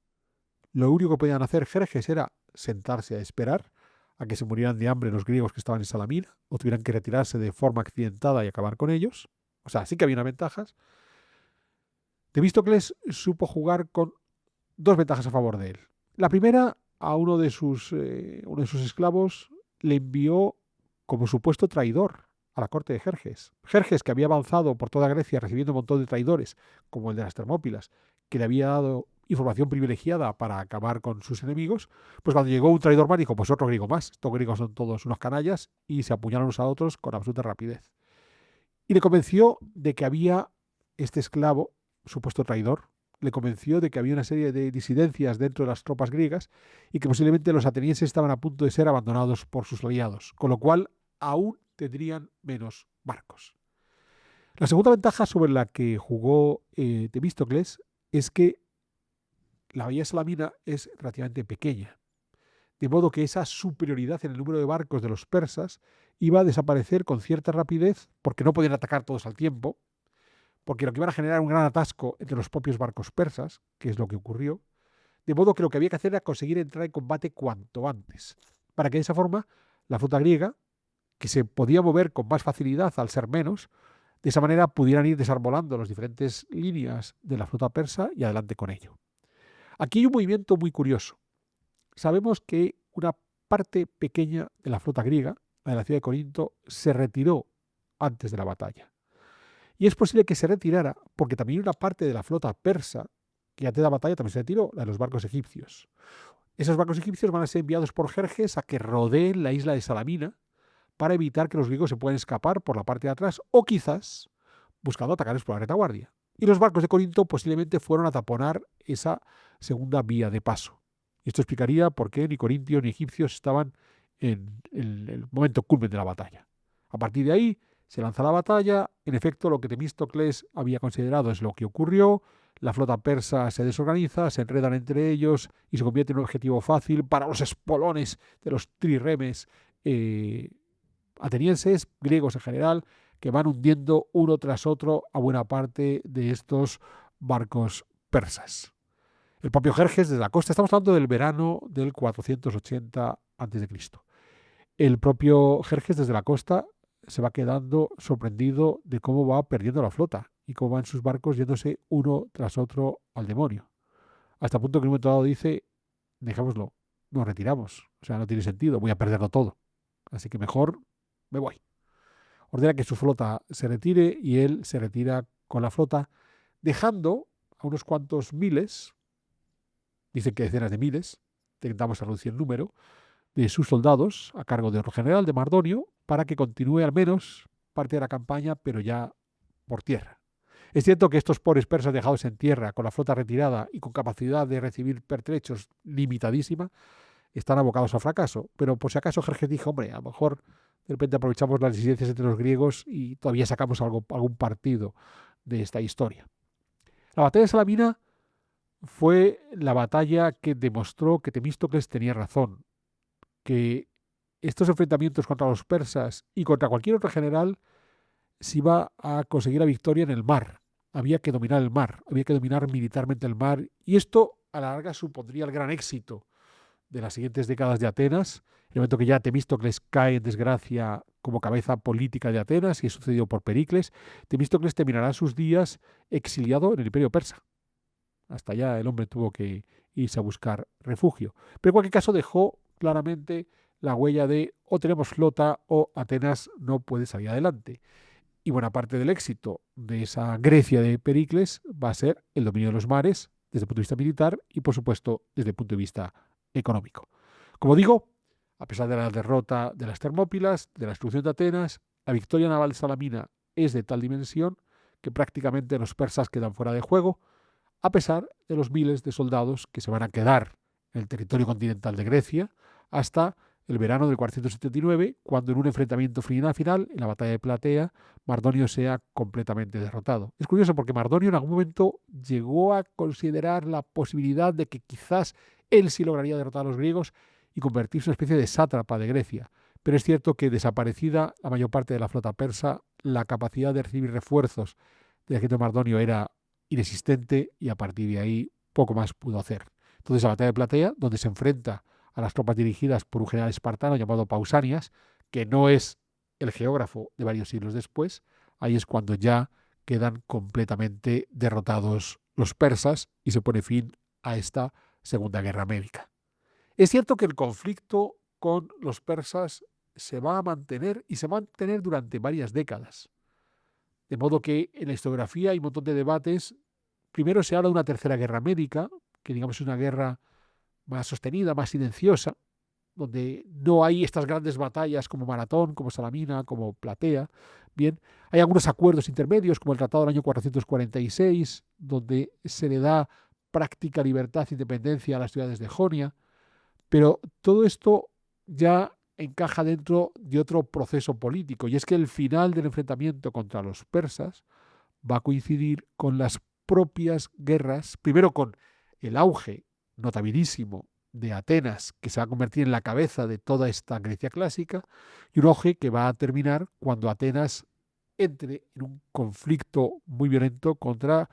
lo único que podían hacer Jerjes era sentarse a esperar a que se murieran de hambre los griegos que estaban en Salamina o tuvieran que retirarse de forma accidentada y acabar con ellos. O sea, sí que había unas ventajas. Temístocles supo jugar con 2 ventajas a favor de él. La primera, a uno de sus esclavos le envió como supuesto traidor a la corte de Jerjes. Jerjes, que había avanzado por toda Grecia recibiendo un montón de traidores, como el de las Termópilas, que le había dado información privilegiada para acabar con sus enemigos, pues cuando llegó un traidor más dijo, pues otro griego más, estos griegos son todos unos canallas, y se apuñalan unos a otros con absoluta rapidez. Y le convenció de que había este esclavo, supuesto traidor, le convenció de que había una serie de disidencias dentro de las tropas griegas y que posiblemente los atenienses estaban a punto de ser abandonados por sus aliados, con lo cual aún tendrían menos barcos. La segunda ventaja sobre la que jugó Temístocles es que la bahía de Salamina es relativamente pequeña, de modo que esa superioridad en el número de barcos de los persas iba a desaparecer con cierta rapidez porque no podían atacar todos al tiempo, porque lo que iban a generar un gran atasco entre los propios barcos persas, que es lo que ocurrió, de modo que lo que había que hacer era conseguir entrar en combate cuanto antes, para que de esa forma la flota griega, que se podía mover con más facilidad al ser menos, de esa manera pudieran ir desarbolando las diferentes líneas de la flota persa y adelante con ello. Aquí hay un movimiento muy curioso. Sabemos que una parte pequeña de la flota griega, la de la ciudad de Corinto, se retiró antes de la batalla. Y es posible que se retirara porque también una parte de la flota persa, que antes de la batalla también se retiró, la de los barcos egipcios. Esos barcos egipcios van a ser enviados por Jerjes a que rodeen la isla de Salamina para evitar que los griegos se puedan escapar por la parte de atrás o quizás buscando atacarles por la retaguardia. Y los barcos de Corinto posiblemente fueron a taponar esa segunda vía de paso. Y esto explicaría por qué ni corintios ni egipcios estaban en el momento culmen de la batalla. A partir de ahí se lanza la batalla. En efecto, lo que Temístocles había considerado es lo que ocurrió. La flota persa se desorganiza, se enredan entre ellos y se convierte en un objetivo fácil para los espolones de los triremes atenienses, griegos en general, que van hundiendo uno tras otro a buena parte de estos barcos persas. El propio Jerjes desde la costa, estamos hablando del verano del 480 a.C. El propio Jerjes desde la costa se va quedando sorprendido de cómo va perdiendo la flota y cómo van sus barcos yéndose uno tras otro al demonio. Hasta el punto que en un momento dado dice, dejémoslo, nos retiramos, o sea, no tiene sentido, voy a perderlo todo. Así que mejor me voy. Ordena que su flota se retire y él se retira con la flota, dejando a unos cuantos miles, dicen que decenas de miles, intentamos reducir el número, de sus soldados a cargo de otro general, de Mardonio, para que continúe al menos parte de la campaña, pero ya por tierra. Es cierto que estos pobres persas dejados en tierra, con la flota retirada y con capacidad de recibir pertrechos limitadísima, están abocados al fracaso. Pero por si acaso Jerjes dijo, hombre, a lo mejor de repente aprovechamos las disidencias entre los griegos y todavía sacamos algún partido de esta historia. La batalla de Salamina fue la batalla que demostró que Temístocles tenía razón, que estos enfrentamientos contra los persas y contra cualquier otro general se iba a conseguir la victoria en el mar. Había que dominar el mar, había que dominar militarmente el mar, y esto a la larga supondría el gran éxito de las siguientes décadas de Atenas, en el momento que ya Temístocles cae en desgracia como cabeza política de Atenas, y es sucedido por Pericles. Temístocles terminará sus días exiliado en el Imperio Persa. Hasta allá el hombre tuvo que irse a buscar refugio. Pero en cualquier caso dejó claramente la huella de o tenemos flota o Atenas no puede salir adelante. Y buena parte del éxito de esa Grecia de Pericles va a ser el dominio de los mares desde el punto de vista militar y, por supuesto, desde el punto de vista económico. Como digo, a pesar de la derrota de las Termópilas, de la destrucción de Atenas, la victoria naval de Salamina es de tal dimensión que prácticamente los persas quedan fuera de juego, a pesar de los miles de soldados que se van a quedar en el territorio continental de Grecia hasta el verano del 479, cuando en un enfrentamiento final, en la batalla de Platea, Mardonio sea completamente derrotado. Es curioso porque Mardonio en algún momento llegó a considerar la posibilidad de que quizás él sí lograría derrotar a los griegos y convertirse en una especie de sátrapa de Grecia. Pero es cierto que desaparecida la mayor parte de la flota persa, la capacidad de recibir refuerzos del ejército de Mardonio era inexistente y a partir de ahí poco más pudo hacer. Entonces la batalla de Platea, donde se enfrenta a las tropas dirigidas por un general espartano llamado Pausanias, que no es el geógrafo de varios siglos después, ahí es cuando ya quedan completamente derrotados los persas y se pone fin a esta Segunda Guerra Médica. Es cierto que el conflicto con los persas se va a mantener y se va a mantener durante varias décadas. De modo que en la historiografía hay un montón de debates. Primero se habla de una tercera guerra médica, que digamos es una guerra más sostenida, más silenciosa, donde no hay estas grandes batallas como Maratón, como Salamina, como Platea. Bien, hay algunos acuerdos intermedios, como el Tratado del año 446, donde se le da práctica libertad e independencia a las ciudades de Jonia, pero todo esto ya encaja dentro de otro proceso político, y es que el final del enfrentamiento contra los persas va a coincidir con las propias guerras, primero con el auge notabilísimo de Atenas, que se va a convertir en la cabeza de toda esta Grecia clásica, y un auge que va a terminar cuando Atenas entre en un conflicto muy violento contra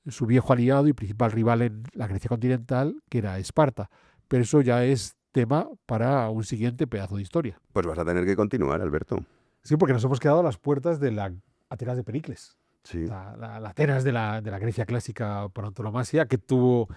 su viejo aliado y principal rival en la Grecia continental, que era Esparta. Pero eso ya es tema para un siguiente pedazo de historia. Pues vas a tener que continuar, Alberto. Sí, porque nos hemos quedado a las puertas de la Atenas de Pericles. Sí. La Atenas de la Grecia clásica por antonomasia, que tuvo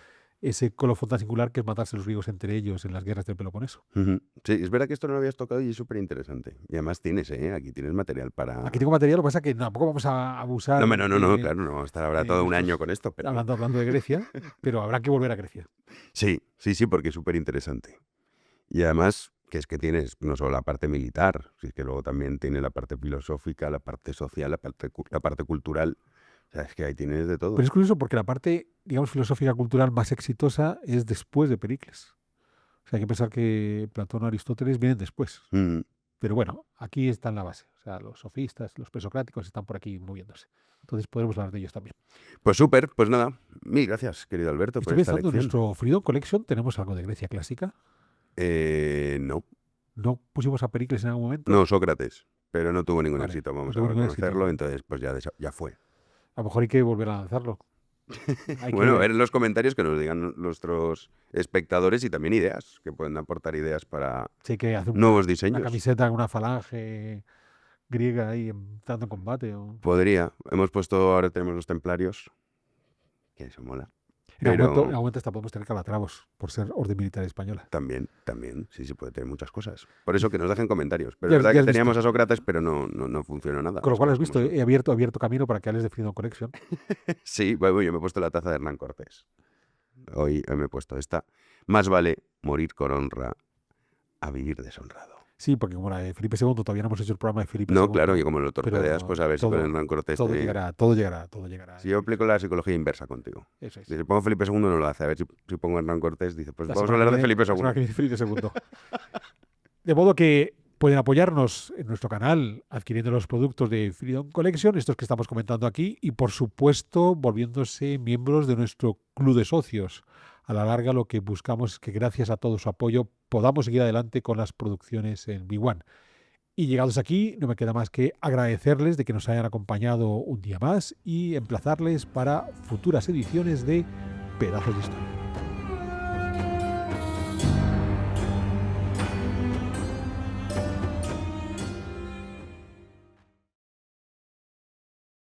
ese colofón tan singular que es matarse los griegos entre ellos en las guerras del Peloponeso. Sí, es verdad que esto no lo habías tocado y es súper interesante. Y además tienes, aquí tienes material para... Aquí tengo material, lo que pasa es que tampoco vamos a abusar No, claro, no vamos a estar ahora todo un año con esto, pero... hablando de Grecia, pero habrá que volver a Grecia. Sí, porque es súper interesante. Y además, que es que tienes no solo la parte militar, si es que luego también tiene la parte filosófica, la parte social, la parte cultural. O sea, es que ahí tienes de todo. Pero es curioso porque la parte, digamos, filosófica cultural más exitosa es después de Pericles. O sea, hay que pensar que Platón o Aristóteles vienen después. Pero bueno, aquí está en la base. O sea, los sofistas, los presocráticos están por aquí moviéndose. Entonces podremos hablar de ellos también. Pues súper, pues nada. Mil gracias, querido Alberto, por Estoy esta pensando en lección. nuestro Freedom Collection, ¿tenemos algo de Grecia clásica? No. ¿No pusimos a Pericles en algún momento? No, Sócrates, pero no tuvo ningún Vale, éxito, no vamos tuvo a ningún reconocerlo, éxito. entonces pues ya fue. A lo mejor hay que volver a lanzarlo. Bueno, a ver en los comentarios que nos digan nuestros espectadores y también ideas, que pueden aportar ideas para Sí, hay que hacer nuevos una diseños. camiseta con una falange griega ahí entrando en combate. Podría. Ahora tenemos los templarios, que eso mola. En algún Pero momento hasta podemos tener Calatravos por ser orden militar española. también, sí, se puede tener muchas cosas. Por eso que nos dejen comentarios. Pero Ya- es verdad ya que has teníamos visto. a Sócrates, pero no funcionó nada. Con lo las cual has cosas visto, como son. he abierto camino para que hables de Freedom Collection. Sí, bueno, yo me he puesto la taza de Hernán Cortés. Hoy me he puesto esta. Más vale morir con honra a vivir deshonrado. Sí, porque como la de Felipe II, todavía no hemos hecho el programa de Felipe No, II. claro, y como lo torpedeas, pero pues a ver si con todo, Hernán Cortés todo te... llegará, todo llegará. Si yo aplico la psicología inversa contigo. Eso es. Si pongo Felipe II no lo hace. A ver si pongo Hernán Cortés, dice, pues La vamos a semana hablar de que Felipe viene- la semana que II. viene Felipe II. De modo que pueden apoyarnos en nuestro canal adquiriendo los productos de Freedom Collection, estos que estamos comentando aquí, y por supuesto volviéndose miembros de nuestro club de socios. A la larga lo que buscamos es que gracias a todo su apoyo podamos seguir adelante con las producciones en B1. Y llegados aquí, no me queda más que agradecerles de que nos hayan acompañado un día más y emplazarles para futuras ediciones de Pedazos de Historia.